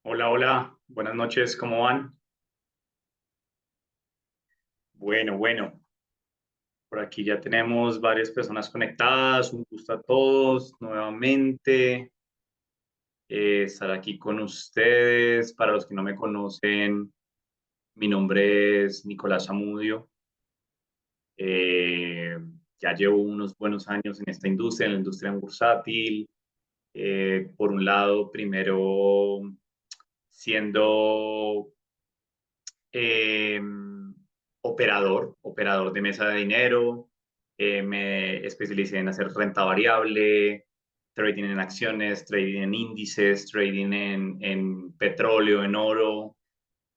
Hola, hola, buenas noches, ¿cómo van? Bueno, por aquí ya tenemos varias personas conectadas, un gusto a todos nuevamente estar aquí con ustedes. Para los que no me conocen, mi nombre es Nicolás Zamudio. Eh, ya llevo unos buenos años en esta industria, en la industria bursátil. Por un lado, primero siendo eh, operador de mesa de dinero. Me especialicé en hacer renta variable, trading en acciones, trading en índices, trading en petróleo, en oro.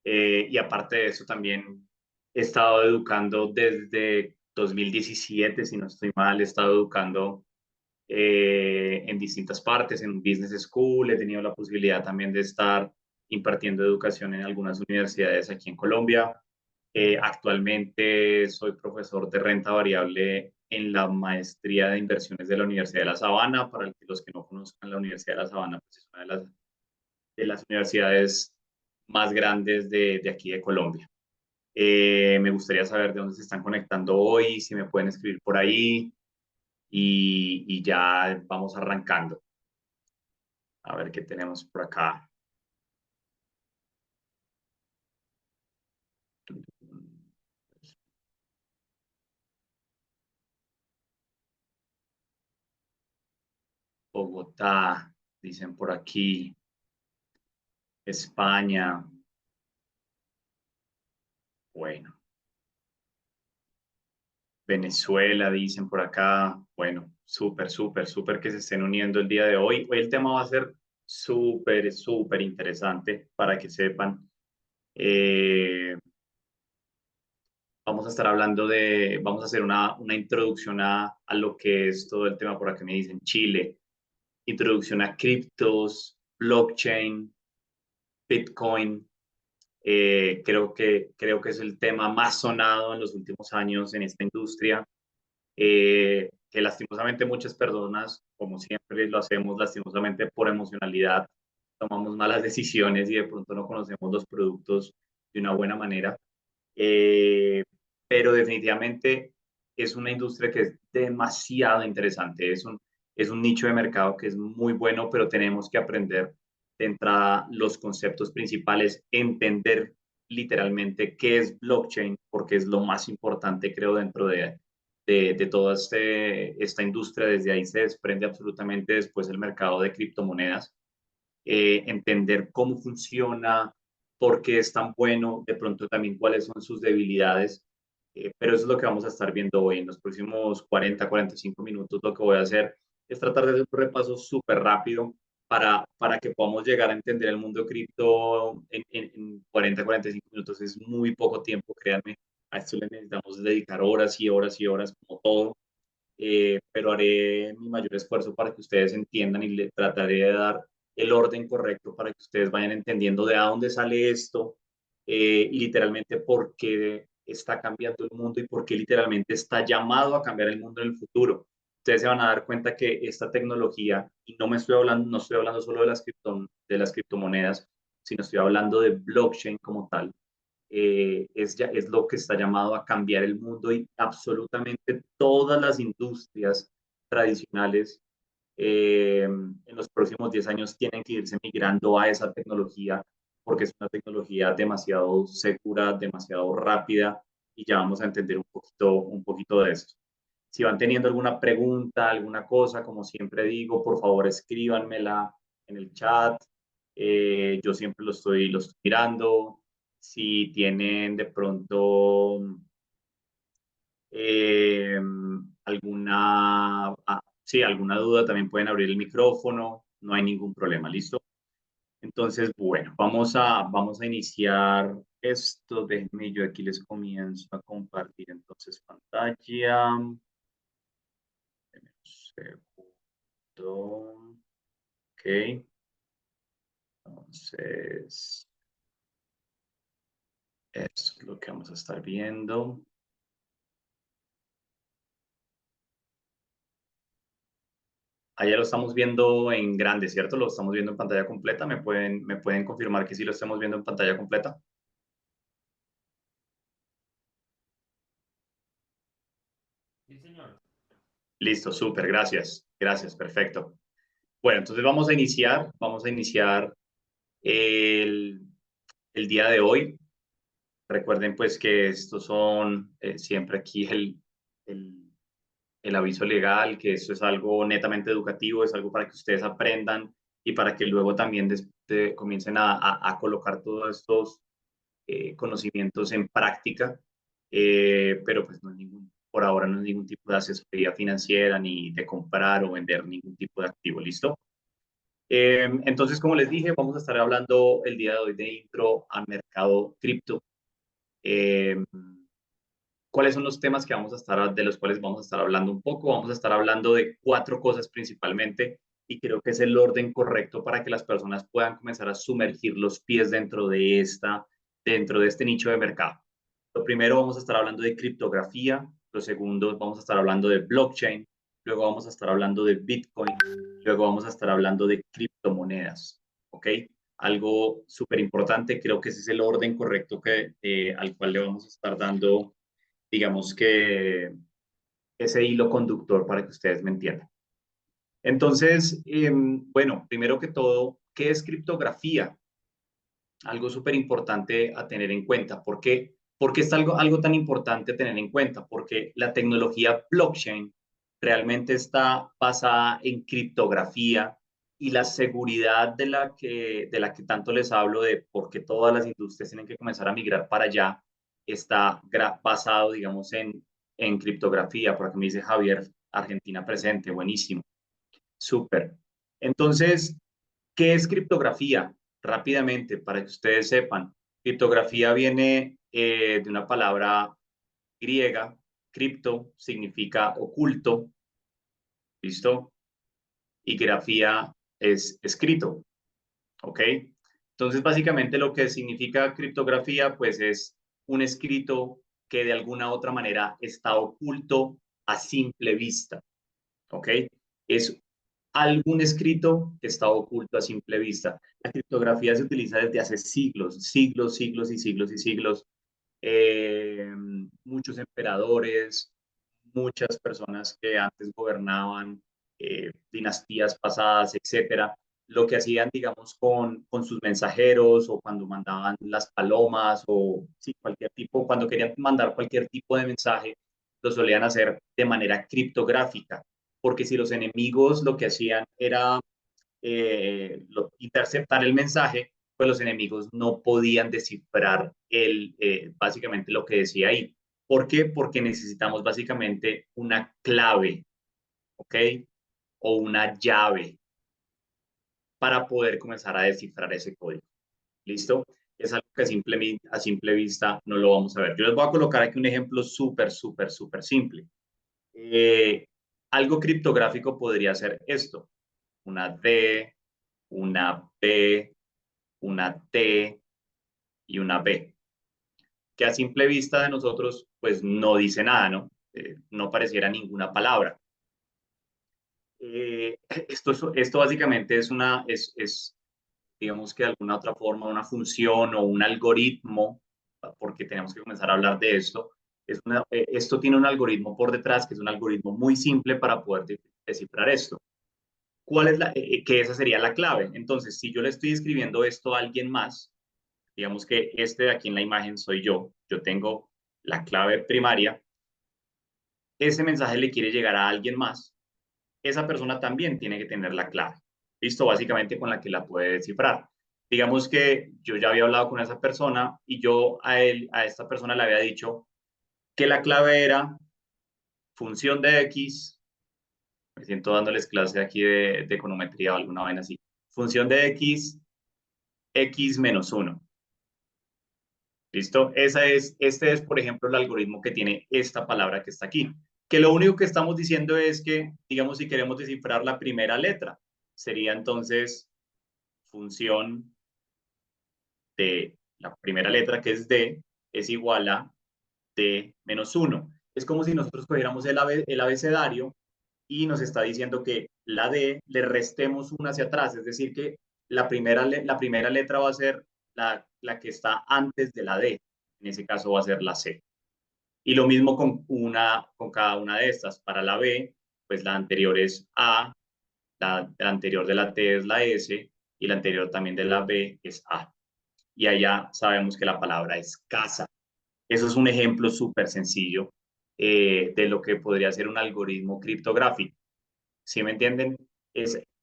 Y aparte de eso, también he estado educando desde 2017, si no estoy mal, he estado educando en distintas partes, en un business school. He tenido la posibilidad también de estar impartiendo educación en algunas universidades aquí en Colombia. Actualmente soy profesor de renta variable en la maestría de inversiones de la Universidad de La Sabana. Para los que no conozcan, la Universidad de La Sabana pues, es una de las universidades más grandes de aquí de Colombia. Me gustaría saber de dónde se están conectando hoy, si me pueden escribir por ahí y ya vamos arrancando. A ver qué tenemos por acá. Bogotá, dicen por aquí. España, bueno. Venezuela, dicen por acá. Bueno, súper que se estén uniendo el día de hoy. Hoy el tema va a ser súper interesante para que sepan. Eh, vamos a estar hablando vamos a hacer una introducción a lo que es todo el tema por acá me dicen Chile, introducción a criptos, blockchain, Bitcoin. Creo que es el tema más sonado en los últimos años en esta industria, que lastimosamente muchas personas, como siempre lo hacemos, lastimosamente por emocionalidad, tomamos malas decisiones y de pronto no conocemos los productos de una buena manera. Eh, pero definitivamente es una industria que es demasiado interesante, es un nicho de mercado que es muy bueno, pero tenemos que aprender de entrada los conceptos principales, entender literalmente qué es blockchain, porque es lo más importante, creo, dentro de toda esta industria. Desde ahí se desprende absolutamente después el mercado de criptomonedas, entender cómo funciona, por qué es tan bueno, de pronto también cuáles son sus debilidades. Pero eso es lo que vamos a estar viendo hoy. En los próximos 45 minutos lo que voy a hacer es tratar de hacer un repaso súper rápido para que podamos llegar a entender el mundo cripto en 45 minutos. Es muy poco tiempo, créanme. A esto le necesitamos dedicar horas y horas y horas, como todo. Pero haré mi mayor esfuerzo para que ustedes entiendan y le trataré de dar el orden correcto para que ustedes vayan entendiendo de dónde sale esto, y literalmente por qué está cambiando el mundo y por qué literalmente está llamado a cambiar el mundo en el futuro. Ustedes se van a dar cuenta que esta tecnología, y no estoy hablando solo de las criptomonedas, sino estoy hablando de blockchain como tal, es lo que está llamado a cambiar el mundo, y absolutamente todas las industrias tradicionales, en los próximos 10 años tienen que irse migrando a esa tecnología, porque es una tecnología demasiado segura, demasiado rápida, y ya vamos a entender un poquito de esto. Si van teniendo alguna pregunta, alguna cosa, como siempre digo, por favor escríbanmela en el chat. Yo siempre lo estoy mirando. Si tienen de pronto eh, sí, alguna duda, también pueden abrir el micrófono, no hay ningún problema, ¿listo? Entonces, bueno, vamos a iniciar esto. Déjenme, yo aquí les comienzo a compartir entonces pantalla. Deme un segundo. Ok, entonces, esto es lo que vamos a estar viendo. Allá lo estamos viendo en grande, ¿cierto? Lo estamos viendo en pantalla completa. Me pueden confirmar que sí lo estamos viendo en pantalla completa? Sí, señor. Listo, súper, gracias. Gracias, perfecto. Bueno, entonces vamos a iniciar el, el día de hoy. Recuerden pues que estos son, siempre aquí el, el aviso legal, que esto es algo netamente educativo, es algo para que ustedes aprendan y para que luego también comiencen a colocar todos estos conocimientos en práctica. Pero pues no es por ahora no es ningún tipo de asesoría financiera ni de comprar o vender ningún tipo de activo, ¿listo? Entonces, como les dije, vamos a estar hablando el día de hoy de intro al mercado cripto. Eh, ¿Cuáles son los temas de los cuales vamos a estar hablando un poco? Vamos a estar hablando de cuatro cosas principalmente, y creo que es el orden correcto para que las personas puedan comenzar a sumergir los pies dentro de este nicho de mercado. Lo primero, vamos a estar hablando de criptografía. Lo segundo, vamos a estar hablando de blockchain. Luego vamos a estar hablando de Bitcoin. Luego vamos a estar hablando de criptomonedas. ¿Ok? Algo súper importante, creo que ese es el orden correcto al cual le vamos a estar dando, digamos que, ese hilo conductor para que ustedes me entiendan. Entonces, bueno, primero que todo, ¿qué es criptografía? Algo súper importante a tener en cuenta. ¿Por qué es algo tan importante a tener en cuenta? Porque la tecnología blockchain realmente está basada en criptografía, y la seguridad de la que tanto les hablo, de por qué todas las industrias tienen que comenzar a migrar para allá, está basado, digamos, en criptografía. Por aquí me dice Javier, Argentina presente, buenísimo, súper. Entonces, ¿qué es criptografía? Rápidamente, para que ustedes sepan, criptografía viene de una palabra griega. Cripto significa oculto, ¿listo? Y grafía es escrito, ¿ok? Entonces, básicamente lo que significa criptografía, pues es un escrito que de alguna otra manera está oculto a simple vista. ¿ok? Es algún escrito que está oculto a simple vista. La criptografía se utiliza desde hace siglos, siglos, siglos y siglos y siglos. Eh, Muchos emperadores, muchas personas que antes gobernaban, dinastías pasadas, etcétera, lo que hacían, digamos, con sus mensajeros o cuando mandaban las palomas o sí, cualquier tipo, cuando querían mandar cualquier tipo de mensaje, lo solían hacer de manera criptográfica, porque si los enemigos lo que hacían era interceptar el mensaje, pues los enemigos no podían descifrar básicamente lo que decía ahí. ¿Por qué? Porque necesitamos básicamente una clave, ¿ok? O una llave para poder comenzar a descifrar ese código. ¿Listo? Es algo que a simple vista no lo vamos a ver. Yo les voy a colocar aquí un ejemplo súper, súper, súper simple. Eh, Algo criptográfico podría ser esto, una D, una B, una T y una B, que a simple vista de nosotros, pues no dice nada, ¿no? No pareciera ninguna palabra. Eh, esto básicamente digamos que de alguna otra forma, una función o un algoritmo, porque tenemos que comenzar a hablar de esto. Esto tiene un algoritmo por detrás, que es un algoritmo muy simple para poder descifrar esto. ¿Cuál es que esa sería la clave? Entonces, si yo le estoy escribiendo esto a alguien más, digamos que este de aquí en la imagen soy yo tengo la clave primaria, ese mensaje le quiere llegar a alguien más, esa persona también tiene que tener la clave, listo, básicamente con la que la puede descifrar. Digamos que yo ya había hablado con esa persona y yo a esta persona le había dicho que la clave era función de X, me siento dándoles clase aquí de econometría o alguna vaina así, función de X, X menos uno. ¿Listo? Este es, por ejemplo, el algoritmo que tiene esta palabra que está aquí. Que lo único que estamos diciendo es que, digamos, si queremos descifrar la primera letra, sería entonces función de la primera letra, que es D, es igual a D menos uno. Es como si nosotros cogiéramos el abecedario y nos está diciendo que la D le restemos una hacia atrás, es decir, que la primera letra va a ser la que está antes de la D, en ese caso va a ser la C. Y lo mismo con cada una de estas. Para la B, pues la anterior es A, la anterior de la T es la S y la anterior también de la B es A. Y allá sabemos que la palabra es casa. Eso es un ejemplo súper sencillo de lo que podría ser un algoritmo criptográfico. ¿Sí me entienden?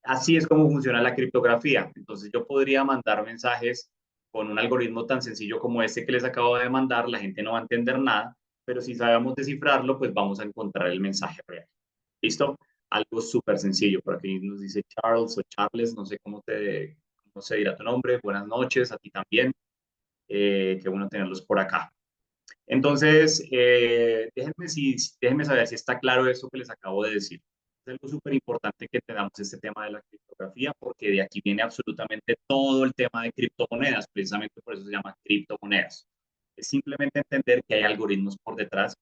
Así es como funciona la criptografía. Entonces yo podría mandar mensajes con un algoritmo tan sencillo como este que les acabo de mandar, la gente no va a entender nada, pero si sabemos descifrarlo, pues vamos a encontrar el mensaje real. ¿Listo? Algo súper sencillo. Por aquí nos dice Charles o Charles, no sé cómo se dirá tu nombre. Buenas noches, a ti también. Qué bueno tenerlos por acá. Entonces, déjenme saber si está claro eso que les acabo de decir. Es algo súper importante que tengamos este tema de la criptografía, porque de aquí viene absolutamente todo el tema de criptomonedas, precisamente por eso se llama criptomonedas. Es simplemente entender que hay algoritmos por detrás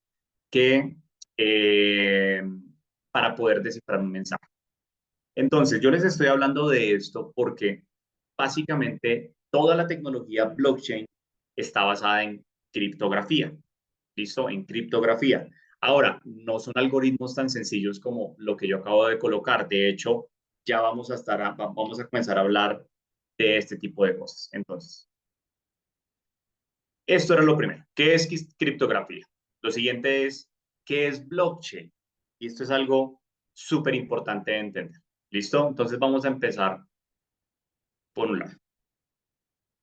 que eh, para poder descifrar un mensaje. Entonces, yo les estoy hablando de esto porque básicamente toda la tecnología blockchain está basada en criptografía. ¿Listo? En criptografía. Ahora, no son algoritmos tan sencillos como lo que yo acabo de colocar. De hecho, ya vamos a comenzar a hablar de este tipo de cosas. Entonces, esto era lo primero. ¿Qué es criptografía? Lo siguiente es, ¿qué es blockchain? Y esto es algo súper importante de entender. ¿Listo? Entonces vamos a empezar por un lado.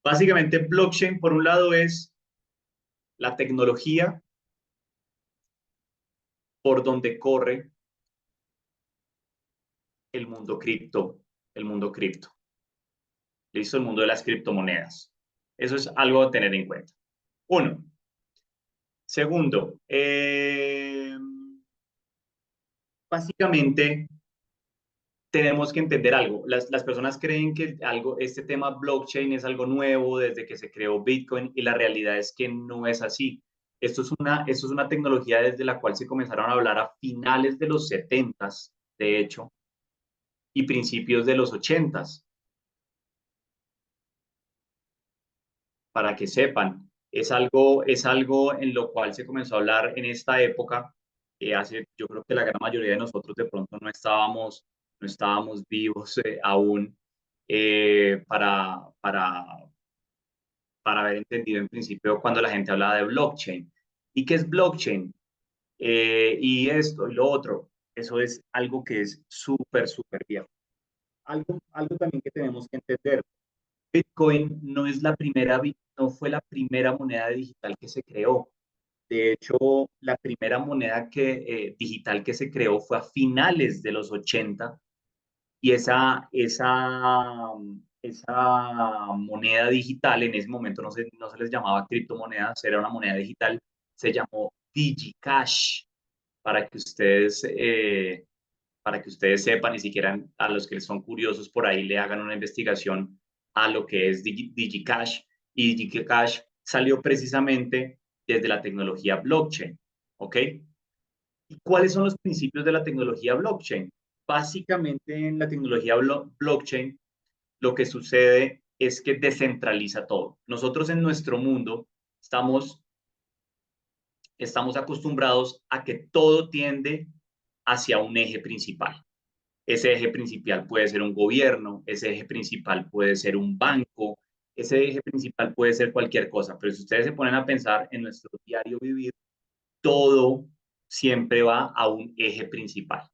Básicamente, blockchain, por un lado, es la tecnología por donde corre el mundo cripto, el mundo cripto. ¿Listo? El mundo de las criptomonedas. Eso es algo a tener en cuenta. Uno. Segundo, básicamente tenemos que entender algo. Las personas creen que este tema blockchain es algo nuevo desde que se creó Bitcoin y la realidad es que no es así. Esto es una tecnología desde la cual se comenzaron a hablar a finales de los 70 de hecho, y principios de los 80s, para que sepan. Es algo en lo cual se comenzó a hablar en esta época. Yo creo que la gran mayoría de nosotros de pronto no estábamos vivos aún para haber entendido en principio cuando la gente hablaba de blockchain. ¿Y qué es blockchain? Y esto y lo otro. Eso es algo que es súper, súper viejo. Algo también que tenemos que entender. Bitcoin no fue la primera moneda digital que se creó. De hecho, la primera moneda digital que se creó fue a finales de los 80 y esa moneda digital en ese momento no se les llamaba criptomonedas, era una moneda digital, se llamó DigiCash para que ustedes, eh, para que ustedes sepan y siquiera a los que son curiosos por ahí le hagan una investigación a lo que es DigiCash. Y DigiCash salió precisamente desde la tecnología blockchain, ¿ok? ¿Y cuáles son los principios de la tecnología blockchain? Básicamente en la tecnología blockchain lo que sucede es que descentraliza todo. Nosotros en nuestro mundo estamos, estamos acostumbrados a que todo tiende hacia un eje principal. Ese eje principal puede ser un gobierno, ese eje principal puede ser un banco, ese eje principal puede ser cualquier cosa, pero si ustedes se ponen a pensar en nuestro diario vivir, todo siempre va a un eje principal.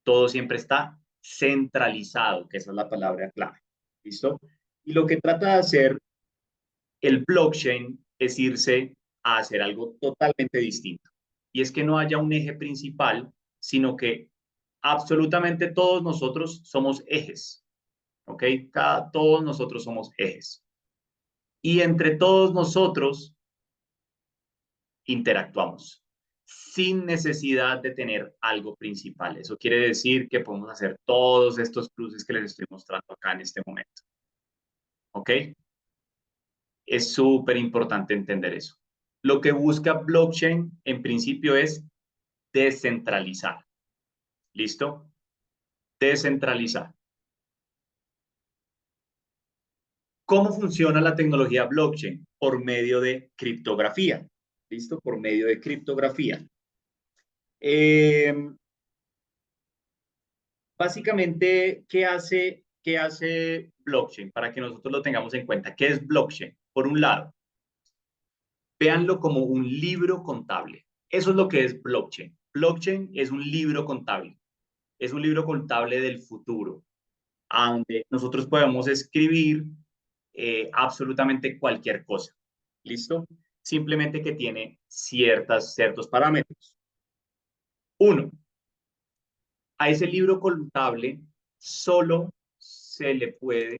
Todo siempre está centralizado, que esa es la palabra clave. ¿Listo? Y lo que trata de hacer el blockchain es irse a hacer algo totalmente distinto. Y es que no haya un eje principal, sino que absolutamente todos nosotros somos ejes. ¿Ok? Todos nosotros somos ejes. Y entre todos nosotros interactuamos sin necesidad de tener algo principal. Eso quiere decir que podemos hacer todos estos cruces que les estoy mostrando acá en este momento. ¿Ok? Es súper importante entender eso. Lo que busca blockchain en principio es descentralizar. ¿Listo? Descentralizar. ¿Cómo funciona la tecnología blockchain? Por medio de criptografía. ¿Listo? Por medio de criptografía. Eh, Básicamente, ¿qué hace blockchain? Para que nosotros lo tengamos en cuenta. ¿Qué es blockchain? Por un lado, véanlo como un libro contable. Eso es lo que es blockchain. Blockchain es un libro contable. Es un libro contable del futuro, a donde nosotros podemos escribir absolutamente cualquier cosa. ¿Listo? Simplemente que tiene ciertos parámetros. Uno, a ese libro contable solo se le puede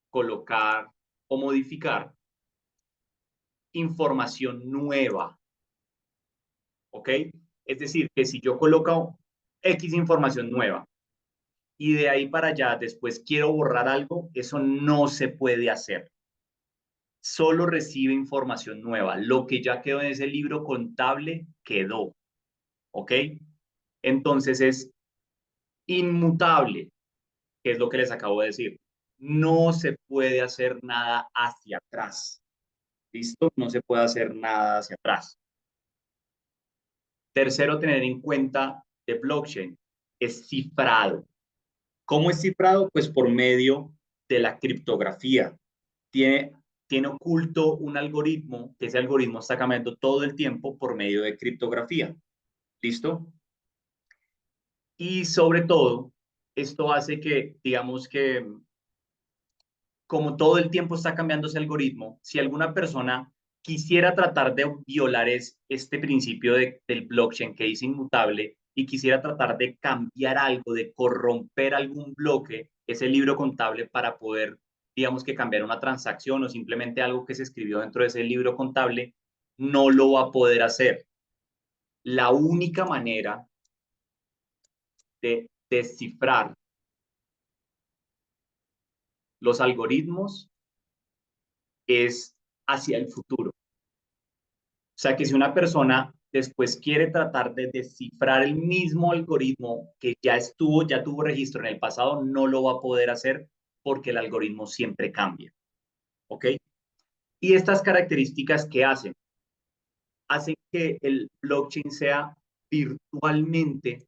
colocar o modificar información nueva, ¿ok? Es decir, que si yo coloco X información nueva y de ahí para allá después quiero borrar algo, eso no se puede hacer. Solo recibe información nueva. Lo que ya quedó en ese libro contable quedó, ¿ok? Entonces es inmutable, que es lo que les acabo de decir. No se puede hacer nada hacia atrás. ¿Listo? No se puede hacer nada hacia atrás. Tercero, tener en cuenta de blockchain, es cifrado. ¿Cómo es cifrado? Pues por medio de la criptografía. Tiene, tiene oculto un algoritmo, que ese algoritmo está cambiando todo el tiempo por medio de criptografía. ¿Listo? Y sobre todo, esto hace que, digamos que, como todo el tiempo está cambiando ese algoritmo, si alguna persona quisiera tratar de violar este principio del blockchain que es inmutable y quisiera tratar de cambiar algo, de corromper algún bloque, ese libro contable para poder, digamos que cambiar una transacción o simplemente algo que se escribió dentro de ese libro contable, no lo va a poder hacer. La única manera de descifrar los algoritmos es hacia el futuro. O sea que si una persona después quiere tratar de descifrar el mismo algoritmo que ya tuvo registro en el pasado, no lo va a poder hacer porque el algoritmo siempre cambia. ¿Ok? Y estas características que hacen que el blockchain sea virtualmente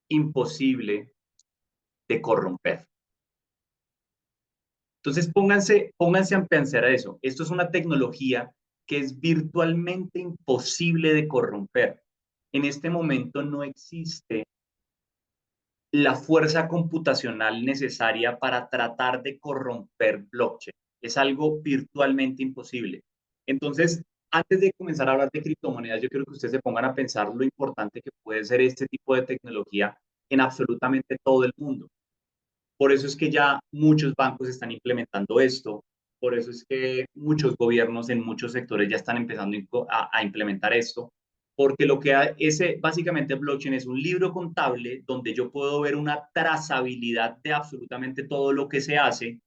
imposible de corromper. Entonces, pónganse a pensar a eso. Esto es una tecnología que es virtualmente imposible de corromper. En este momento no existe la fuerza computacional necesaria para tratar de corromper blockchain. Es algo virtualmente imposible. Entonces, antes de comenzar a hablar de criptomonedas, yo quiero que ustedes se pongan a pensar lo importante que puede ser este tipo de tecnología en absolutamente todo el mundo. Por eso es que ya muchos bancos están implementando esto, por eso es que muchos gobiernos en muchos sectores ya están empezando a implementar esto, porque lo que ese básicamente blockchain es un libro contable donde yo puedo ver una trazabilidad de absolutamente todo lo que se hace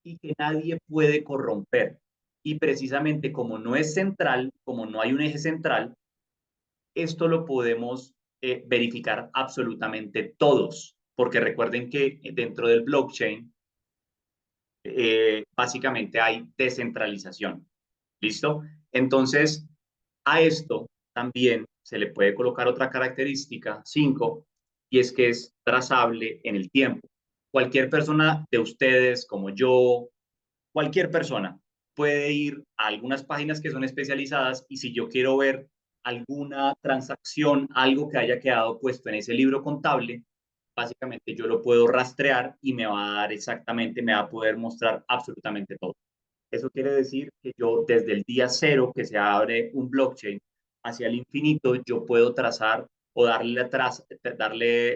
y que nadie puede corromper. Y precisamente como no es central, como no hay un eje central, esto lo podemos verificar absolutamente todos, porque recuerden que dentro del blockchain básicamente hay descentralización. ¿Listo? Entonces, a esto también se le puede colocar otra característica, 5, y es que es trazable en el tiempo. Cualquier persona de ustedes, como yo, cualquier persona puede ir a algunas páginas que son especializadas y si yo quiero ver alguna transacción, algo que haya quedado puesto en ese libro contable, básicamente yo lo puedo rastrear y me va a dar exactamente, me va a poder mostrar absolutamente todo. Eso quiere decir que yo desde el día cero que se abre un blockchain hacia el infinito, yo puedo trazar o darle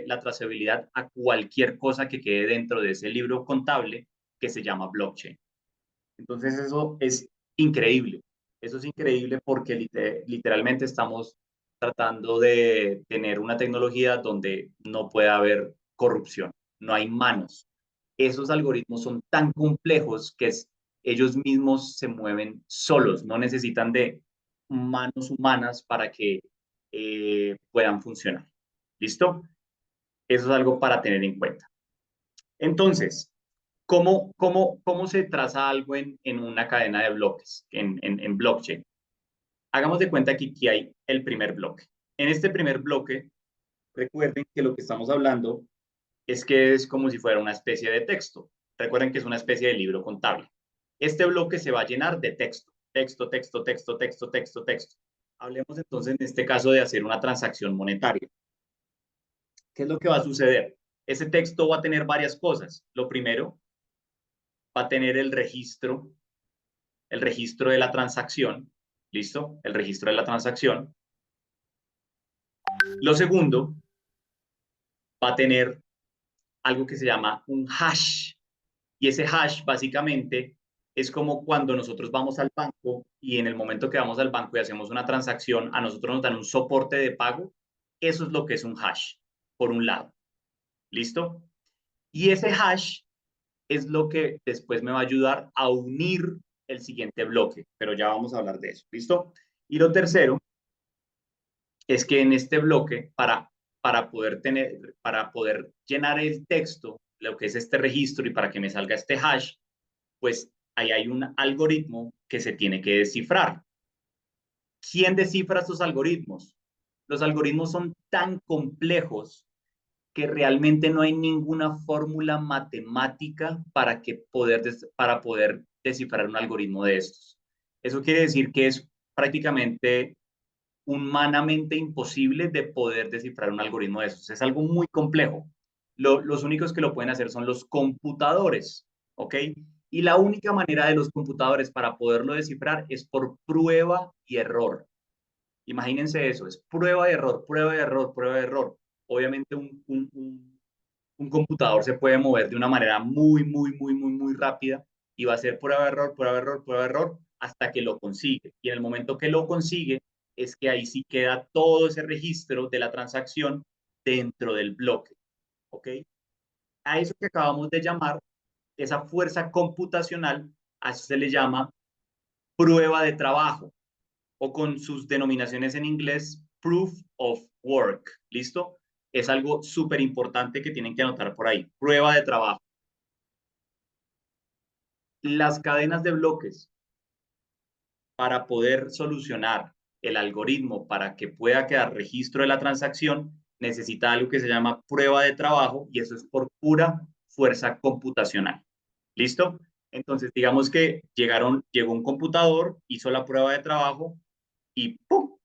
la trazabilidad a cualquier cosa que quede dentro de ese libro contable que se llama blockchain. Entonces eso es increíble. Eso es increíble porque literalmente estamos tratando de tener una tecnología donde no puede haber corrupción, no hay manos. Esos algoritmos son tan complejos que ellos mismos se mueven solos, no necesitan de manos humanas para que puedan funcionar. ¿Listo? Eso es algo para tener en cuenta. Entonces, ¿cómo se traza algo en una cadena de bloques, en blockchain? Hagamos de cuenta que aquí hay el primer bloque. En este primer bloque, recuerden que lo que estamos hablando es que es como si fuera una especie de texto. Recuerden que es una especie de libro contable. Este bloque se va a llenar de texto, texto, texto, texto, texto, texto, texto. Hablemos entonces en este caso de hacer una transacción monetaria. ¿Qué es lo que va a suceder? Ese texto va a tener varias cosas. Lo primero, va a tener el registro de la transacción, ¿listo? El registro de la transacción. Lo segundo, va a tener algo que se llama un hash, y ese hash básicamente es como cuando nosotros vamos al banco y en el momento que vamos al banco y hacemos una transacción, a nosotros nos dan un soporte de pago. Eso es lo que es un hash, por un lado. ¿Listo? Y ese hash es lo que después me va a ayudar a unir el siguiente bloque, pero ya vamos a hablar de eso. ¿Listo? Y lo tercero es que en este bloque, para poder llenar el texto, lo que es este registro y para que me salga este hash, pues ahí hay un algoritmo que se tiene que descifrar. ¿Quién descifra estos algoritmos? Los algoritmos son tan complejos que realmente no hay ninguna fórmula matemática para poder descifrar un algoritmo de estos. Eso quiere decir que es prácticamente humanamente imposible de poder descifrar un algoritmo de esos. Es algo muy complejo. Los únicos que lo pueden hacer son los computadores, ¿ok? Y la única manera de los computadores para poderlo descifrar es por prueba y error. Imagínense eso, es prueba y error, prueba y error, prueba y error. Obviamente un computador se puede mover de una manera muy, muy, muy, muy, muy rápida y va a hacer prueba, error, prueba, error, prueba, error hasta que lo consigue. Y en el momento que lo consigue, es que ahí sí queda todo ese registro de la transacción dentro del bloque. ¿Ok? A eso que acabamos de llamar, esa fuerza computacional, a eso se le llama prueba de trabajo. o con sus denominaciones en inglés, Proof of Work. ¿Listo? Es algo súper importante que tienen que anotar por ahí. Prueba de trabajo. Las cadenas de bloques para poder solucionar el algoritmo para que pueda quedar registro de la transacción, necesita algo que se llama prueba de trabajo y eso es por pura fuerza computacional. ¿Listo? Entonces, digamos que llegó un computador, hizo la prueba de trabajo y ¡pum!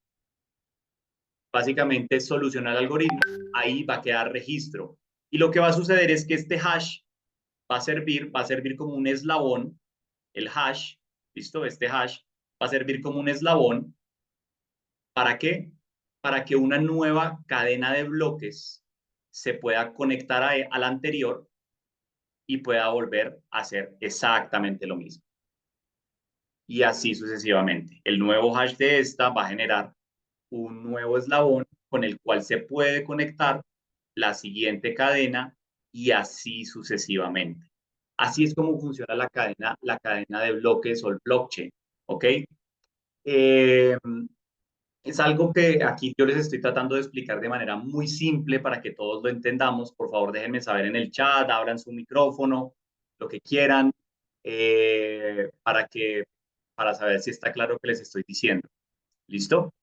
Básicamente soluciona el algoritmo. Ahí va a quedar registro. Y lo que va a suceder es que este hash va a servir como un eslabón, el hash, ¿listo? Este hash va a servir como un eslabón. ¿Para qué? Para que una nueva cadena de bloques se pueda conectar a la anterior y pueda volver a hacer exactamente lo mismo. Y así sucesivamente. El nuevo hash de esta va a generar un nuevo eslabón con el cual se puede conectar la siguiente cadena y así sucesivamente. Así es como funciona la cadena de bloques o el blockchain. ¿Ok? Eh, es algo que aquí yo les estoy tratando de explicar de manera muy simple para que todos lo entendamos. Por favor, déjenme saber en el chat, abran su micrófono, lo que quieran, para saber si está claro lo que les estoy diciendo. ¿Listo?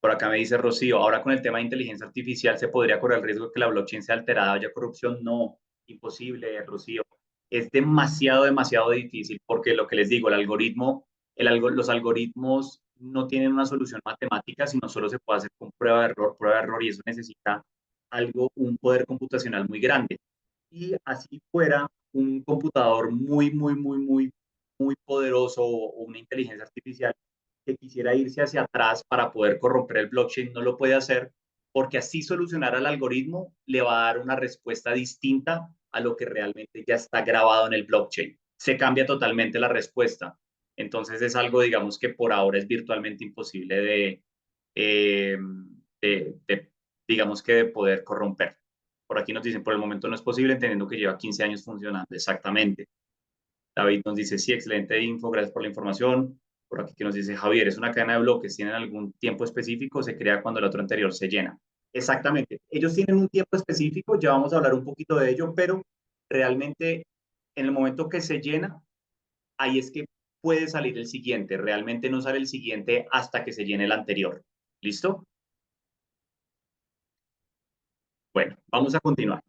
Por acá me dice Rocío, ahora con el tema de inteligencia artificial, ¿se podría correr el riesgo de que la blockchain sea alterada o haya corrupción? No, imposible, Rocío. Es demasiado, demasiado difícil porque lo que les digo, los algoritmos no tienen una solución matemática, sino solo se puede hacer con prueba de error y eso necesita un poder computacional muy grande. Y así fuera un computador muy, muy, muy, muy, muy poderoso o una inteligencia artificial que quisiera irse hacia atrás para poder corromper el blockchain, no lo puede hacer porque así solucionar al algoritmo le va a dar una respuesta distinta a lo que realmente ya está grabado en el blockchain. Se cambia totalmente la respuesta. Entonces es algo, digamos, que por ahora es virtualmente imposible eh, de digamos que de poder corromper. Por aquí nos dicen, por el momento no es posible, entendiendo que lleva 15 años funcionando. Exactamente. David nos dice, sí, excelente info, gracias por la información. Por aquí que nos dice, Javier, es una cadena de bloques, ¿tienen algún tiempo específico? Se crea cuando el otro anterior se llena. Exactamente. Ellos tienen un tiempo específico, ya vamos a hablar un poquito de ello, pero realmente en el momento que se llena, ahí es que puede salir el siguiente. Realmente no sale el siguiente hasta que se llene el anterior. ¿Listo? Bueno, vamos a continuar.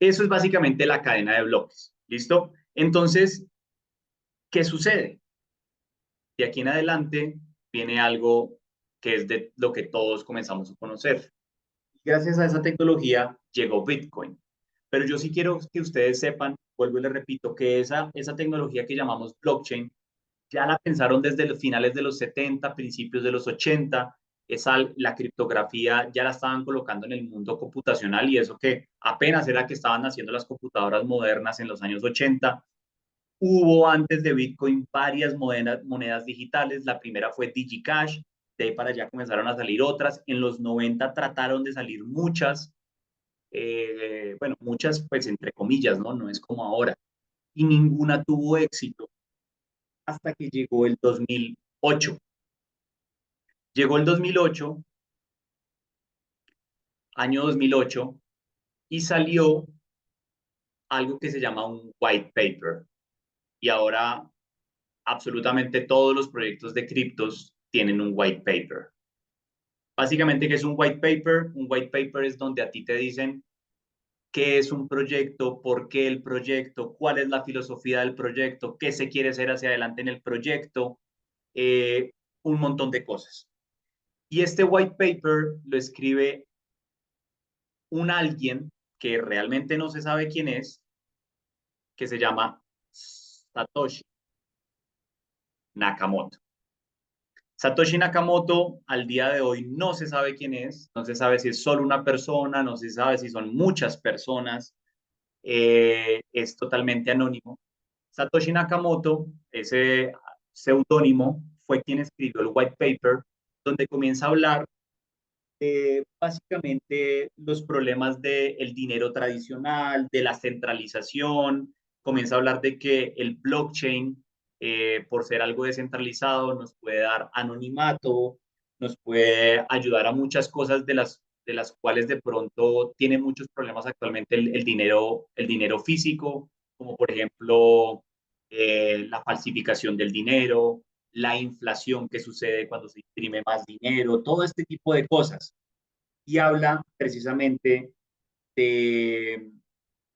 Eso es básicamente la cadena de bloques. ¿Listo? Entonces, ¿qué sucede? De aquí en adelante viene algo que es de lo que todos comenzamos a conocer. Gracias a esa tecnología llegó Bitcoin. Pero yo sí quiero que ustedes sepan, vuelvo y les repito, que esa tecnología que llamamos blockchain ya la pensaron desde los finales de los 70, principios de los 80. La criptografía ya la estaban colocando en el mundo computacional y eso que apenas era que estaban haciendo las computadoras modernas en los años 80. Hubo antes de Bitcoin varias monedas digitales. La primera fue DigiCash, de ahí para allá comenzaron a salir otras. En los 90 trataron de salir muchas, bueno, muchas pues entre comillas, ¿no? No es como ahora. Y ninguna tuvo éxito hasta que llegó el 2008. Llegó el 2008, año 2008, y salió algo que se llama un white paper. Y ahora absolutamente todos los proyectos de criptos tienen un white paper. Básicamente, ¿qué es un white paper? Un white paper es donde a ti te dicen qué es un proyecto, por qué el proyecto, cuál es la filosofía del proyecto, qué se quiere hacer hacia adelante en el proyecto, eh, un montón de cosas. Y este white paper lo escribe un alguien que realmente no se sabe quién es, que se llama Satoshi Nakamoto. Satoshi Nakamoto al día de hoy no se sabe quién es, no se sabe si es solo una persona, no se sabe si son muchas personas, es totalmente anónimo. Satoshi Nakamoto, ese seudónimo, fue quien escribió el white paper, donde comienza a hablar de básicamente los problemas del dinero tradicional, de la centralización, comienza a hablar de que el blockchain por ser algo descentralizado, nos puede dar anonimato, nos puede ayudar a muchas cosas de las cuales de pronto tiene muchos problemas actualmente el dinero físico, como por ejemplo la falsificación del dinero, la inflación que sucede cuando se imprime más dinero, todo este tipo de cosas. Y habla precisamente de,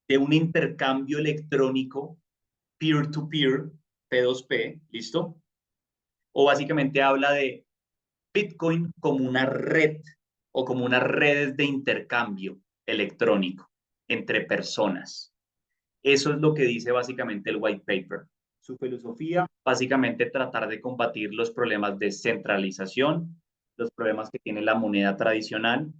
de un intercambio electrónico peer-to-peer, P2P, ¿listo? O básicamente habla de Bitcoin como una red o como unas redes de intercambio electrónico entre personas. Eso es lo que dice básicamente el white paper. Su filosofía, básicamente tratar de combatir los problemas de centralización, los problemas que tiene la moneda tradicional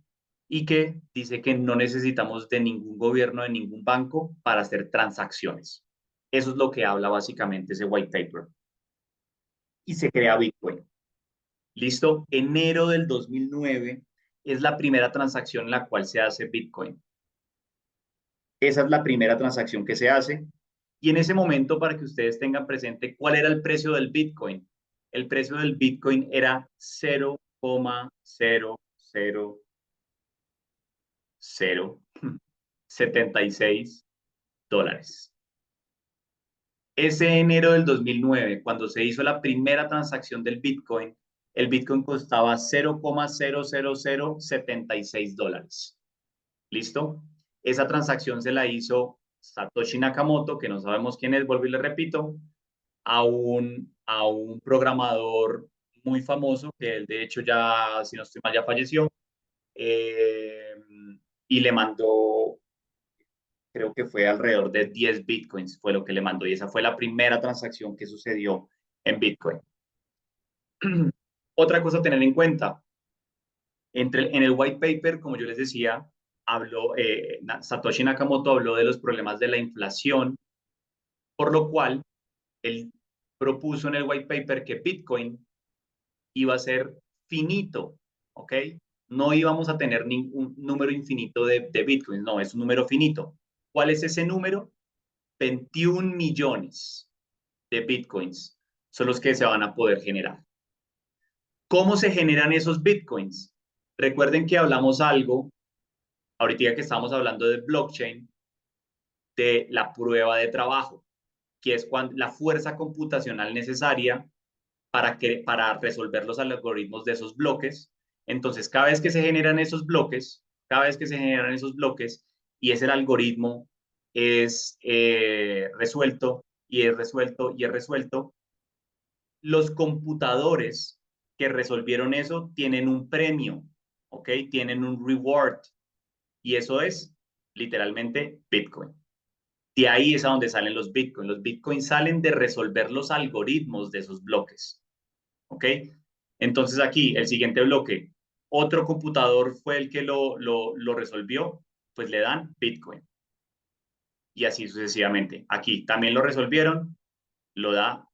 y que dice que no necesitamos de ningún gobierno, de ningún banco para hacer transacciones. Eso es lo que habla básicamente ese white paper. Y se crea Bitcoin. ¿Listo? Enero del 2009 es la primera transacción en la cual se hace Bitcoin. Esa es la primera transacción que se hace. Y en ese momento, para que ustedes tengan presente cuál era el precio del Bitcoin, el precio del Bitcoin era 0,00076 dólares. Ese enero del 2009, cuando se hizo la primera transacción del Bitcoin, el Bitcoin costaba 0,00076 dólares. ¿Listo? Esa transacción se la hizo Satoshi Nakamoto, que no sabemos quién es, vuelvo y le repito, a un programador muy famoso, que él de hecho ya, si no estoy mal, ya falleció, eh, y le mandó, creo que fue alrededor de 10 bitcoins, fue lo que le mandó, y esa fue la primera transacción que sucedió en Bitcoin. Otra cosa a tener en cuenta, en el white paper, como yo les decía, Satoshi Nakamoto habló de los problemas de la inflación, por lo cual él propuso en el white paper que Bitcoin iba a ser finito, ¿ok? No íbamos a tener ningún número infinito de Bitcoins, no, es un número finito. ¿Cuál es ese número? 21 millones de Bitcoins son los que se van a poder generar. ¿Cómo se generan esos Bitcoins? Recuerden que hablamos algo, ahorita que estamos hablando de blockchain, de la prueba de trabajo, que es la fuerza computacional necesaria para resolver los algoritmos de esos bloques. Entonces, cada vez que se generan esos bloques, cada vez que se generan esos bloques y es el algoritmo es resuelto y es resuelto y es resuelto, los computadores que resolvieron eso tienen un premio, ¿ok? Tienen un reward y eso es literalmente Bitcoin. De ahí es a donde salen los Bitcoin. Los Bitcoin salen de resolver los algoritmos de esos bloques. ¿Ok? Entonces aquí, el siguiente bloque, otro computador fue el que lo resolvió, pues le dan Bitcoin. Y así sucesivamente. Aquí también lo resolvieron, lo da,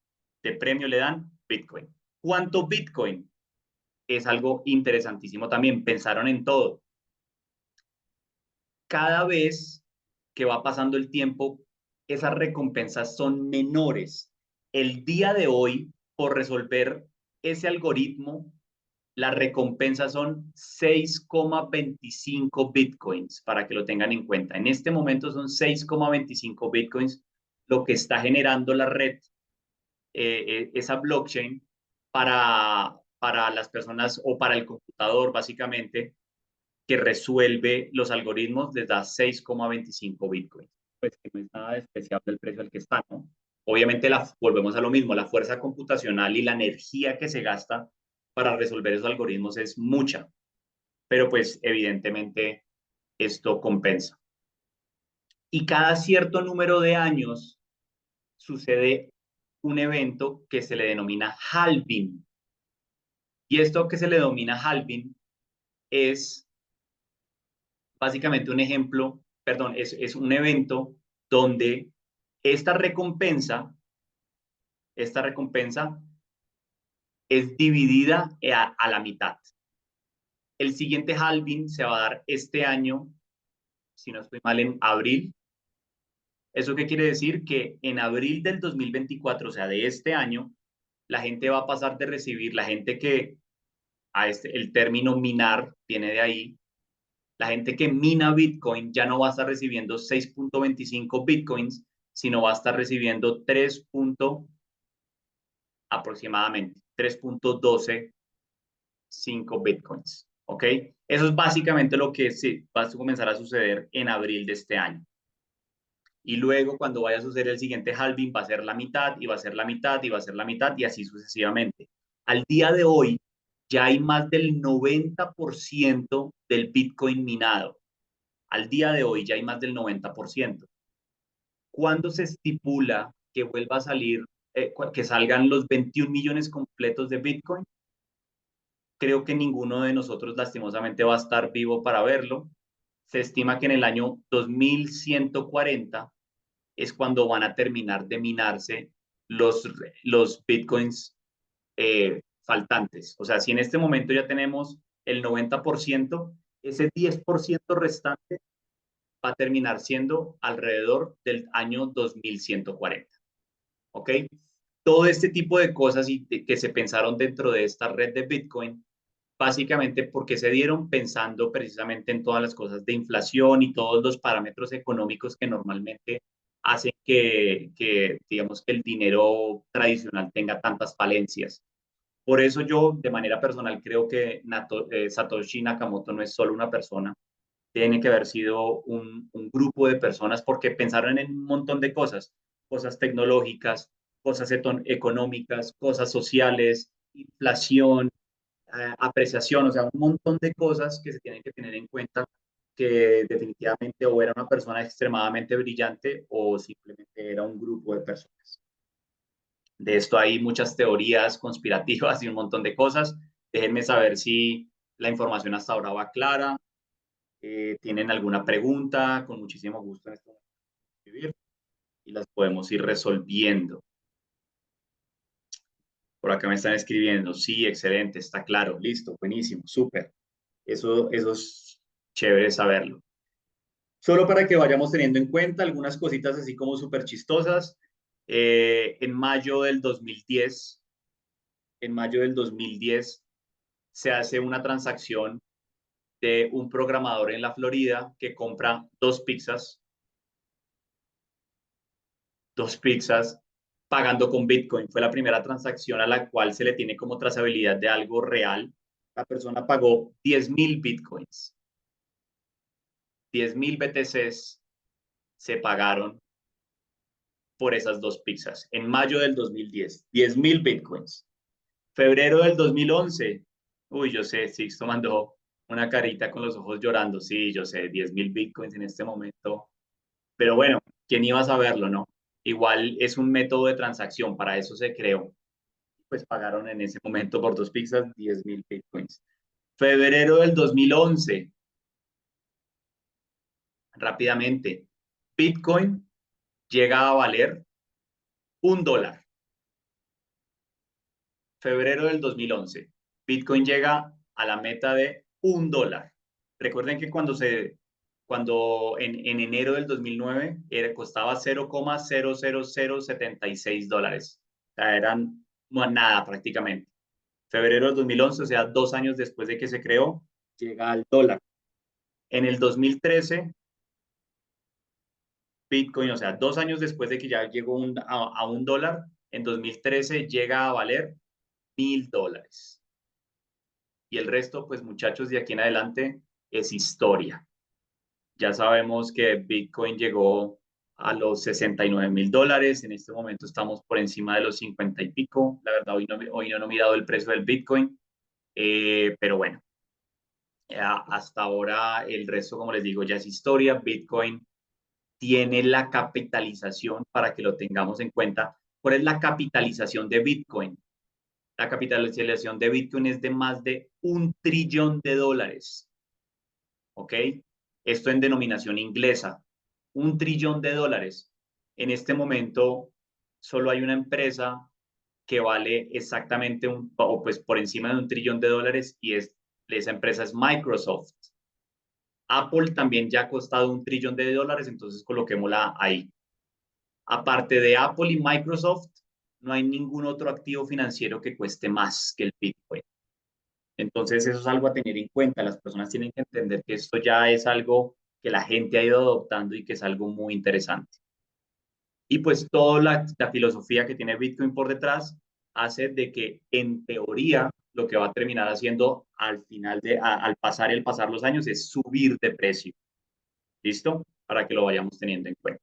de premio le dan Bitcoin. ¿Cuánto Bitcoin? Es algo interesantísimo también. Pensaron en todo. Cada vez que va pasando el tiempo, esas recompensas son menores. El día de hoy, por resolver ese algoritmo, las recompensas son 6,25 bitcoins, para que lo tengan en cuenta. En este momento son 6,25 bitcoins lo que está generando la red, esa blockchain, para las personas o para el computador, básicamente, que resuelve los algoritmos, les da 6,25 bitcoins. Pues que no es nada despreciable el precio al que está, ¿no? Obviamente volvemos a lo mismo, la fuerza computacional y la energía que se gasta para resolver esos algoritmos es mucha, pero pues evidentemente esto compensa. Y cada cierto número de años sucede un evento que se le denomina halving. Y esto que se le denomina halving es básicamente un ejemplo, perdón, es un evento donde esta recompensa, esta recompensa es dividida a la mitad. El siguiente halving se va a dar este año, si no estoy mal, en abril. ¿Eso qué quiere decir? Que en abril del 2024, o sea, de este año, la gente va a pasar de recibir, la gente que, el término minar viene de ahí, la gente que mina Bitcoin ya no va a estar recibiendo 6.25 Bitcoins, sino va a estar recibiendo aproximadamente 3.125 Bitcoins. ¿Ok? Eso es básicamente lo que sí, va a comenzar a suceder en abril de este año. Y luego cuando vaya a suceder el siguiente halving va a ser la mitad y va a ser la mitad y va a ser la mitad y así sucesivamente. Al día de hoy ya hay más del 90% del Bitcoin minado. Al día de hoy ya hay más del 90%. ¿Cuándo se estipula que vuelva a salir, que salgan los 21 millones completos de Bitcoin? Creo que ninguno de nosotros lastimosamente va a estar vivo para verlo. Se estima que en el año 2140 es cuando van a terminar de minarse los, los Bitcoins faltantes. O sea, si en este momento ya tenemos el 90%, ese 10% restante va a terminar siendo alrededor del año 2140. ¿Ok? Todo este tipo de cosas que se pensaron dentro de esta red de Bitcoin, básicamente porque se dieron pensando precisamente en todas las cosas de inflación y todos los parámetros económicos que normalmente hacen digamos, que el dinero tradicional tenga tantas falencias. Por eso yo, de manera personal, creo que Satoshi Nakamoto no es solo una persona, tiene que haber sido un grupo de personas porque pensaron en un montón de cosas, cosas tecnológicas, cosas económicas, cosas sociales, inflación, apreciación, o sea, un montón de cosas que se tienen que tener en cuenta que definitivamente o era una persona extremadamente brillante o simplemente era un grupo de personas. De esto hay muchas teorías conspirativas y un montón de cosas. Déjenme saber si la información hasta ahora va clara. ¿Tienen alguna pregunta? Con muchísimo gusto en este momento escribir y las podemos ir resolviendo. Por acá me están escribiendo. Sí, excelente, está claro, listo, buenísimo, súper. Eso es chévere saberlo. Solo para que vayamos teniendo en cuenta algunas cositas así como súper chistosas. En mayo del 2010, se hace una transacción de un programador en la Florida que compra dos pizzas pagando con Bitcoin. Fue la primera transacción a la cual se le tiene como trazabilidad de algo real. La persona pagó 10.000 Bitcoins. 10.000 BTCs se pagaron por esas dos pizzas en mayo del 2010. 10.000 Bitcoins. Febrero del 2011. Uy, yo sé, Sixto mandó una carita con los ojos llorando. Sí, yo sé, 10.000 Bitcoins en este momento. Pero bueno, ¿quién iba a saberlo, no? Igual es un método de transacción, para eso se creó. Pues pagaron en ese momento por dos pizzas 10.000 Bitcoins. Febrero del 2011, rápidamente, Bitcoin llega a valer $1. Febrero del 2011, Bitcoin llega a la meta de $1. Recuerden que cuando en enero del 2009 costaba $0,00076. O sea, eran nada prácticamente. Febrero del 2011, o sea, 2 años después de que se creó, llega al dólar. En el 2013, Bitcoin, o sea, 2 años después de que ya llegó a $1, en 2013 llega a valer $1.000. Y el resto, pues muchachos, de aquí en adelante es historia. Ya sabemos que Bitcoin llegó a los $69.000. En este momento estamos por encima de los 50 y pico. La verdad, hoy no he mirado el precio del Bitcoin, pero bueno, hasta ahora el resto, como les digo, ya es historia. Bitcoin tiene la capitalización para que lo tengamos en cuenta. ¿Cuál es la capitalización de Bitcoin? La capitalización de Bitcoin es de más de $1 trillón. ¿Ok? Esto en denominación inglesa. $1 trillón. En este momento solo hay una empresa que vale exactamente o pues por encima de $1 trillón y esa empresa es Microsoft. Apple también ya ha costado $1 trillón, entonces coloquémosla ahí. Aparte de Apple y Microsoft, no hay ningún otro activo financiero que cueste más que el Bitcoin. Entonces, eso es algo a tener en cuenta. Las personas tienen que entender que esto ya es algo que la gente ha ido adoptando y que es algo muy interesante. Y pues toda la filosofía que tiene Bitcoin por detrás hace de que, en teoría, lo que va a terminar haciendo al final al pasar los años es subir de precio. ¿Listo? Para que lo vayamos teniendo en cuenta.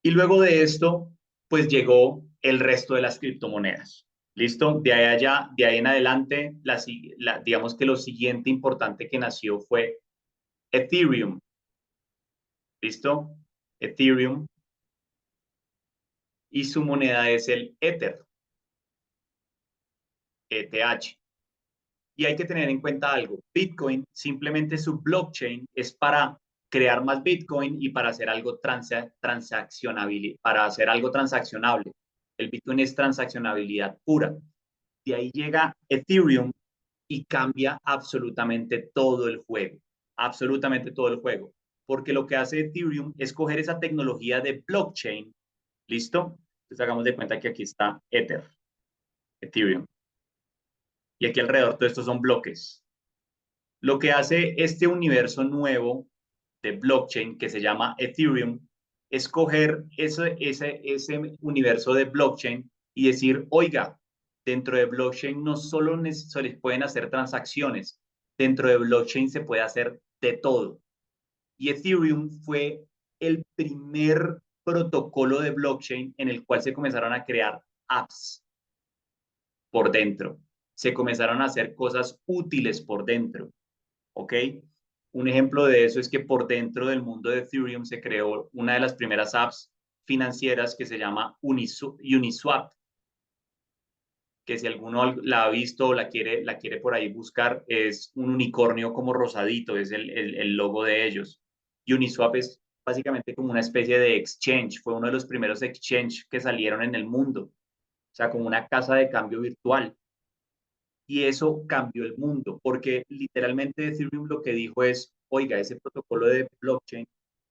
Y luego de esto, pues llegó el resto de las criptomonedas. ¿Listo? De ahí en adelante, digamos que lo siguiente importante que nació fue Ethereum. ¿Listo? Ethereum. Y su moneda es el Ether, ETH. Y hay que tener en cuenta algo. Bitcoin, simplemente su blockchain es para crear más Bitcoin y para hacer algo transaccionable, para hacer algo transaccionable. El Bitcoin es transaccionabilidad pura. De ahí llega Ethereum y cambia absolutamente todo el juego. Absolutamente todo el juego. Porque lo que hace Ethereum es coger esa tecnología de blockchain. ¿Listo? Entonces hagamos de cuenta que aquí está Ethereum. Y aquí alrededor todo esto son bloques. Lo que hace este universo nuevo de blockchain que se llama Ethereum es coger ese universo de blockchain y decir, oiga, dentro de blockchain no solo se les pueden hacer transacciones, dentro de blockchain se puede hacer de todo. Y Ethereum fue el primer protocolo de blockchain en el cual se comenzaron a crear apps por dentro. Se comenzaron a hacer cosas útiles por dentro. ¿Ok? Un ejemplo de eso es que por dentro del mundo de Ethereum se creó una de las primeras apps financieras que se llama Uniswap, que si alguno la ha visto o la quiere por ahí buscar, es un unicornio como rosadito, es el logo de ellos. Uniswap es básicamente como una especie de exchange, fue uno de los primeros exchange que salieron en el mundo, o sea, como una casa de cambio virtual. Y eso cambió el mundo, porque literalmente Ethereum lo que dijo es, oiga, ese protocolo de blockchain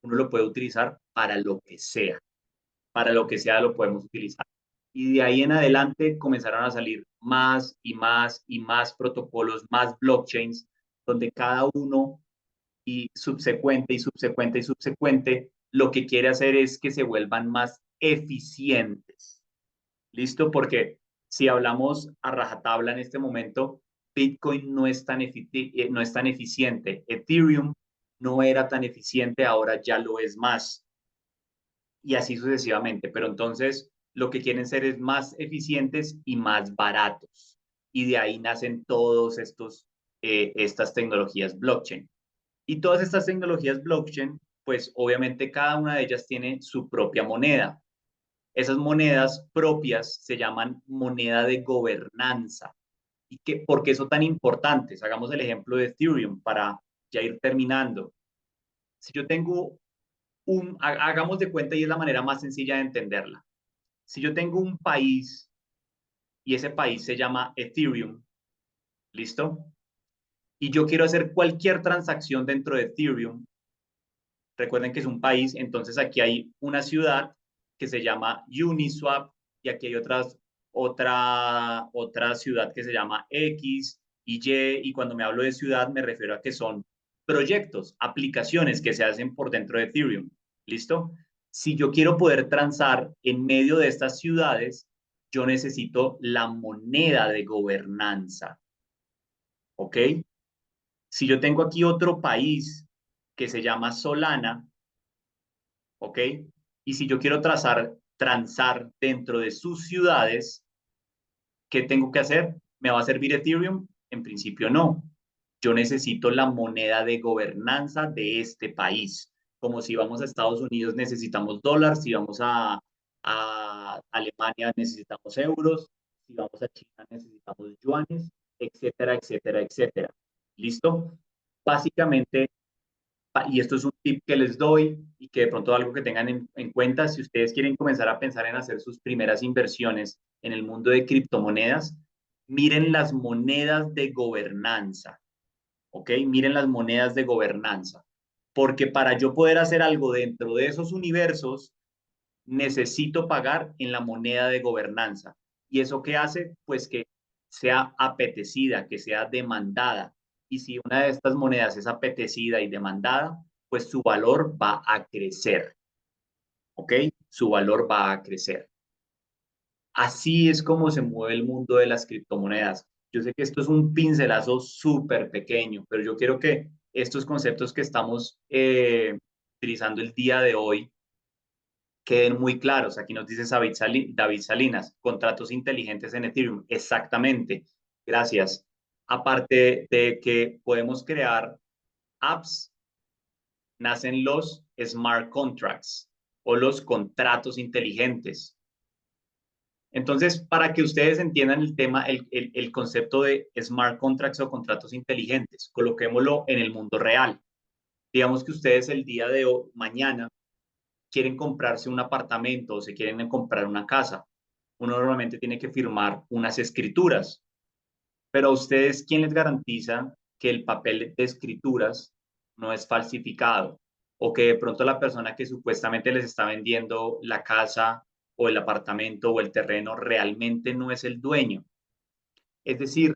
uno lo puede utilizar para lo que sea lo podemos utilizar. Y de ahí en adelante comenzaron a salir más y más y más protocolos, más blockchains, donde cada uno y subsecuente y subsecuente y subsecuente lo que quiere hacer es que se vuelvan más eficientes. ¿Listo? Porque si hablamos a rajatabla en este momento, Bitcoin no es tan eficiente. Ethereum no era tan eficiente, ahora ya lo es más. Y así sucesivamente. Pero entonces lo que quieren ser es más eficientes y más baratos. Y de ahí nacen todos estas tecnologías blockchain. Y todas estas tecnologías blockchain, pues obviamente cada una de ellas tiene su propia moneda. Esas monedas propias se llaman moneda de gobernanza. ¿Por qué son tan importantes? Hagamos el ejemplo de Ethereum para ya ir terminando. Si yo tengo hagamos de cuenta y es la manera más sencilla de entenderla. Si yo tengo un país y ese país se llama Ethereum, ¿listo? Y yo quiero hacer cualquier transacción dentro de Ethereum, recuerden que es un país, entonces aquí hay una ciudad que se llama Uniswap y aquí hay otra ciudad que se llama X y Y, y cuando me hablo de ciudad me refiero a que son proyectos, aplicaciones que se hacen por dentro de Ethereum. ¿Listo? Si yo quiero poder transar en medio de estas ciudades, yo necesito la moneda de gobernanza. ¿Ok? Si yo tengo aquí otro país que se llama Solana, ¿ok? Y si yo quiero transar dentro de sus ciudades, ¿qué tengo que hacer? ¿Me va a servir Ethereum? En principio no. Yo necesito la moneda de gobernanza de este país. Como si vamos a Estados Unidos necesitamos dólares, si vamos a Alemania necesitamos euros, si vamos a China necesitamos yuanes, etcétera, etcétera, etcétera. ¿Listo? Básicamente y esto es un tip que les doy y que de pronto algo que tengan en cuenta, si ustedes quieren comenzar a pensar en hacer sus primeras inversiones en el mundo de criptomonedas, miren las monedas de gobernanza, ¿ok? Miren las monedas de gobernanza. porque para yo poder hacer algo dentro de esos universos, necesito pagar en la moneda de gobernanza. ¿Y eso qué hace? Pues que sea apetecida, que sea demandada. Y si una de estas monedas es apetecida y demandada, pues su valor va a crecer, ¿ok? Su valor va a crecer. Así es como se mueve el mundo de las criptomonedas. Yo sé que esto es un pincelazo súper pequeño, pero yo quiero que estos conceptos que estamos utilizando el día de hoy queden muy claros. Aquí nos dice David Salinas, contratos inteligentes en Ethereum. Exactamente. Gracias. Aparte de que podemos crear apps, nacen los smart contracts o los contratos inteligentes. Entonces, para que ustedes entiendan el tema, el concepto de smart contracts o contratos inteligentes, coloquémoslo en el mundo real. Digamos que ustedes el día de hoy, mañana quieren comprarse un apartamento o se quieren comprar una casa. Uno normalmente tiene que firmar unas escrituras, pero a ustedes, ¿quién les garantiza que el papel de escrituras no es falsificado? O que de pronto la persona que supuestamente les está vendiendo la casa o el apartamento o el terreno realmente no es el dueño. Es decir,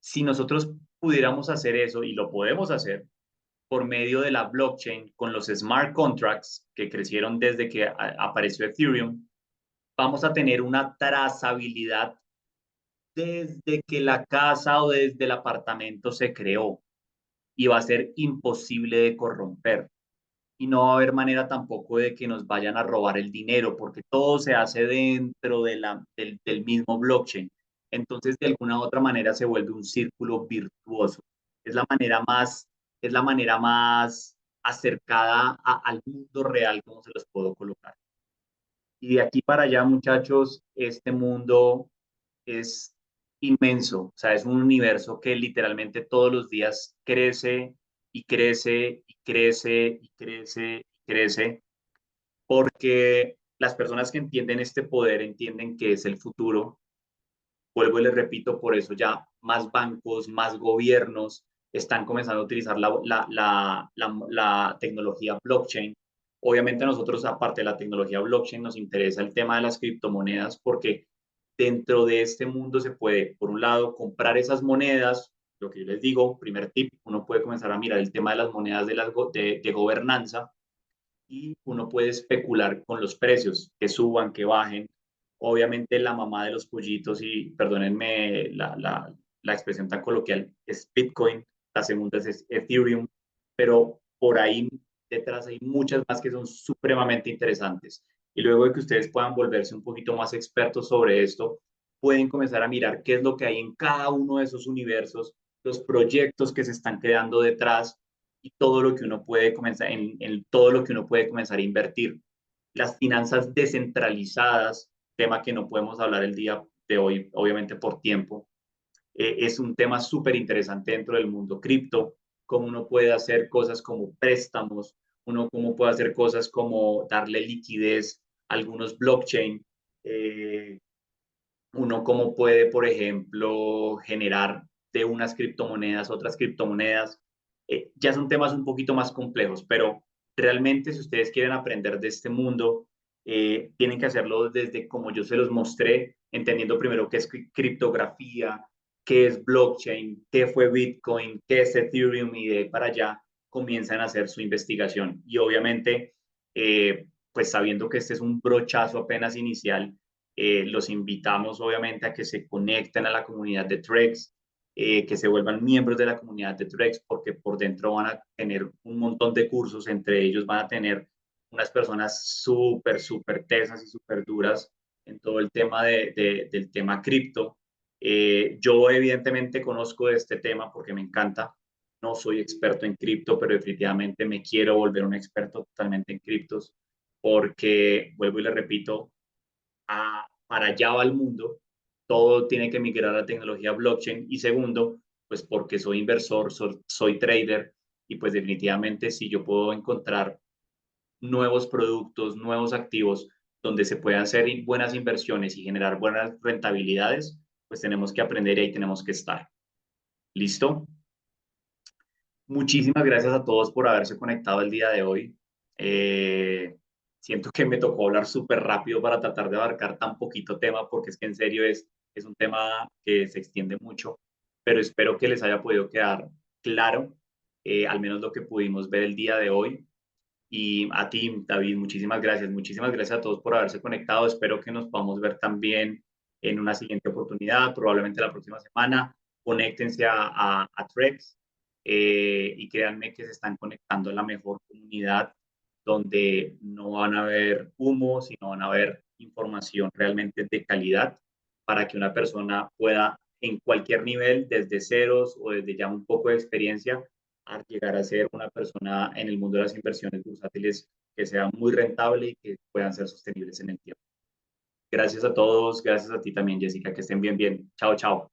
si nosotros pudiéramos hacer eso, y lo podemos hacer, por medio de la blockchain con los smart contracts que crecieron desde que apareció Ethereum, vamos a tener una trazabilidad desde que la casa o desde el apartamento se creó y va a ser imposible de corromper. Y no va a haber manera tampoco de que nos vayan a robar el dinero, porque todo se hace dentro del mismo blockchain. Entonces, de alguna u otra manera se vuelve un círculo virtuoso. Es la manera más, es la manera más acercada al mundo real, como se los puedo colocar. Y de aquí para allá, muchachos, este mundo es inmenso, o sea, es un universo que literalmente todos los días crece y crece y crece y crece y crece, porque las personas que entienden este poder entienden que es el futuro. Vuelvo y les repito, por eso ya más bancos, más gobiernos están comenzando a utilizar la tecnología blockchain. Obviamente a nosotros, aparte de la tecnología blockchain, nos interesa el tema de las criptomonedas porque dentro de este mundo se puede, por un lado, comprar esas monedas. Lo que yo les digo, primer tip, uno puede comenzar a mirar el tema de las monedas de gobernanza y uno puede especular con los precios, que suban, que bajen. Obviamente la mamá de los pollitos, y perdónenme la expresión tan coloquial, es Bitcoin, la segunda es Ethereum, pero por ahí detrás hay muchas más que son supremamente interesantes. Y luego de que ustedes puedan volverse un poquito más expertos sobre esto, pueden comenzar a mirar qué es lo que hay en cada uno de esos universos, los proyectos que se están creando detrás y todo lo que uno puede comenzar, en todo lo que uno puede comenzar a invertir. Las finanzas descentralizadas, tema que no podemos hablar el día de hoy, obviamente por tiempo, es un tema súper interesante dentro del mundo cripto, cómo uno puede hacer cosas como préstamos, uno cómo puede hacer cosas como darle liquidez a algunos blockchain, eh, uno cómo puede, por ejemplo, generar de unas criptomonedas otras criptomonedas. Ya son temas un poquito más complejos, pero realmente si ustedes quieren aprender de este mundo, tienen que hacerlo desde como yo se los mostré, entendiendo primero qué es criptografía, qué es blockchain, qué fue Bitcoin, qué es Ethereum y de ahí para allá comienzan a hacer su investigación. Y obviamente, pues sabiendo que este es un brochazo apenas inicial, los invitamos obviamente a que se conecten a la comunidad de Trex, que se vuelvan miembros de la comunidad de Trex, porque por dentro van a tener un montón de cursos, entre ellos van a tener unas personas súper, súper tesas y súper duras en todo el tema del tema cripto. Yo evidentemente conozco de este tema porque me encanta. No soy experto en cripto, pero definitivamente me quiero volver un experto totalmente en criptos porque, vuelvo y le repito, para allá va el mundo, todo tiene que migrar a tecnología blockchain y segundo, pues porque soy inversor, soy trader y pues definitivamente si yo puedo encontrar nuevos productos, nuevos activos donde se puedan hacer buenas inversiones y generar buenas rentabilidades, pues tenemos que aprender y ahí tenemos que estar. ¿Listo? Muchísimas gracias a todos por haberse conectado el día de hoy. Eh, Siento que me tocó hablar súper rápido para tratar de abarcar tan poquito tema, porque es que en serio es un tema que se extiende mucho, pero espero que les haya podido quedar claro, al menos lo que pudimos ver el día de hoy. Y a ti, David, muchísimas gracias. Muchísimas gracias a todos por haberse conectado. Espero que nos podamos ver también en una siguiente oportunidad, probablemente la próxima semana. Conéctense a Trex y créanme que se están conectando a la mejor comunidad donde no van a ver humo, sino van a ver información realmente de calidad para que una persona pueda en cualquier nivel, desde ceros o desde ya un poco de experiencia, a llegar a ser una persona en el mundo de las inversiones bursátiles que sea muy rentable y que puedan ser sostenibles en el tiempo. Gracias a todos, gracias a ti también, Jessica, que estén bien, bien. Chao, chao.